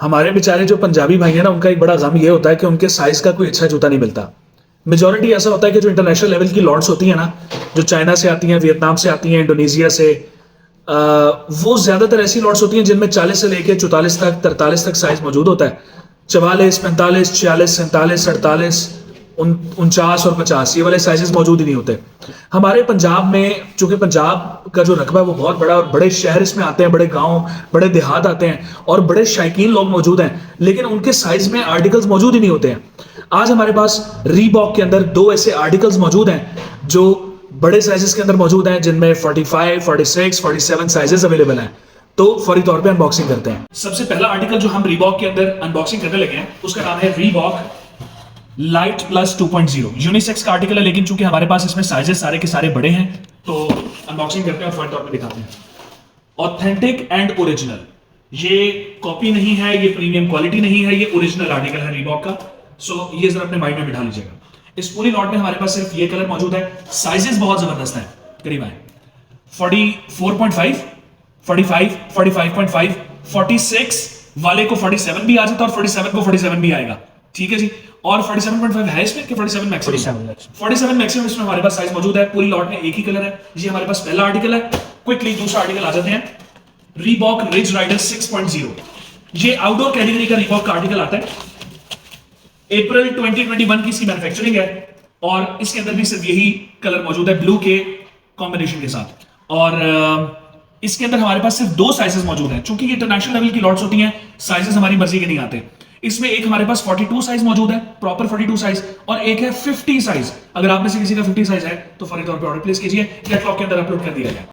हमारे बेचारे जो पंजाबी भाई हैं ना, उनका एक बड़ा गम ये होता है कि उनके साइज का कोई अच्छा जूता नहीं मिलता। मेजॉरिटी ऐसा होता है कि जो इंटरनेशनल लेवल की लॉट्स होती हैं ना, जो चाइना से आती हैं, वियतनाम से आती हैं, इंडोनेशिया से, वो ज्यादातर ऐसी लॉट्स होती हैं जिनमें 40 से लेकर 44 तक 43 तक साइज मौजूद होता है। 44, 45, 46, 47, 48, 49 और 50 ये वाले साइजेस मौजूद ही नहीं होते। हमारे पंजाब में, चूंकि पंजाब का जो रकबा है वो बहुत बड़ा, और बड़े शहर इसमें आते हैं, बड़े गांव, बड़े देहात आते हैं, और बड़े शौकीन लोग मौजूद हैं, लेकिन उनके साइज में आर्टिकल्स मौजूद ही नहीं होते हैं। आज हमारे पास रीबॉक के अंदर 2 ऐसे आर्टिकल्स मौजूद हैं जो बड़े साइजेस के अंदर मौजूद हैं, जिनमें 45, 46, 47 साइजेस अवेलेबल हैं। तो फौरी तौर पे अनबॉक्सिंग करते हैं। सबसे पहला आर्टिकल जो हम रीबॉक के अंदर अनबॉक्सिंग करने लगे हैं उसका नाम है रीबॉक लाइट प्लस 2.0। यूनिसेक्स का आर्टिकल है, लेकिन चूंकि हमारे पास इसमें साइजेस सारे के सारे बड़े हैं तो अनबॉक्सिंग करते हैं और फौरी तौर पे दिखाते हैं। ऑथेंटिक एंड ओरिजिनल, ये कॉपी नहीं है, ये प्रीमियम क्वालिटी नहीं है, ये ओरिजिनल आर्टिकल है रीबॉक का। सो ये जरा अपने माइंड में बिठा लीजिएगा। इस पूरी लॉट में हमारे पास सिर्फ ये कलर मौजूद है। साइजेस बहुत जबरदस्त हैं, करीब आए 44.5, 45, 45.5, 46 वाले को 47 भी आ जाता और 47 को 47 भी आएगा। ठीक है जी। और 47.5 है इसमें कि 47 मैक्सिमम? 47 मैक्सिमम इसमें हमारे पास साइज मौजूद है। पूरी लॉट में एक ही कलर है। ये हमारे पास पहला आर्टिकल है। क्विकली दूसरा आर्टिकल आ जाते हैं। Reebok Ridge Rider 6.0। ये आउटडोर कैटेगरी का रीबॉक का आर्टिकल आता है। अप्रैल 2021 की इसकी मैन्युफैक्चरिंग है और इसके अंदर भी सिर्फ यही कलर मौजूद है, ब्लू के कॉम्बिनेशन के साथ। और इसके अंदर हमारे पास सिर्फ 2 साइजेस मौजूद हैं। चूंकि ये इंटरनेशनल लेवल की लॉट्स होती हैं, साइजेस हमारी मर्जी के नहीं आते। इसमें एक हमारे पास 42 साइज मौजूद है, प्रॉपर 42 साइज, और एक है 50 साइज। अगर आप में से किसी का 50 साइज है तो फौरी तौर पे ऑर्डर प्लेस कीजिए, कैटलॉग के अंदर अपलोड कर दिया जाए।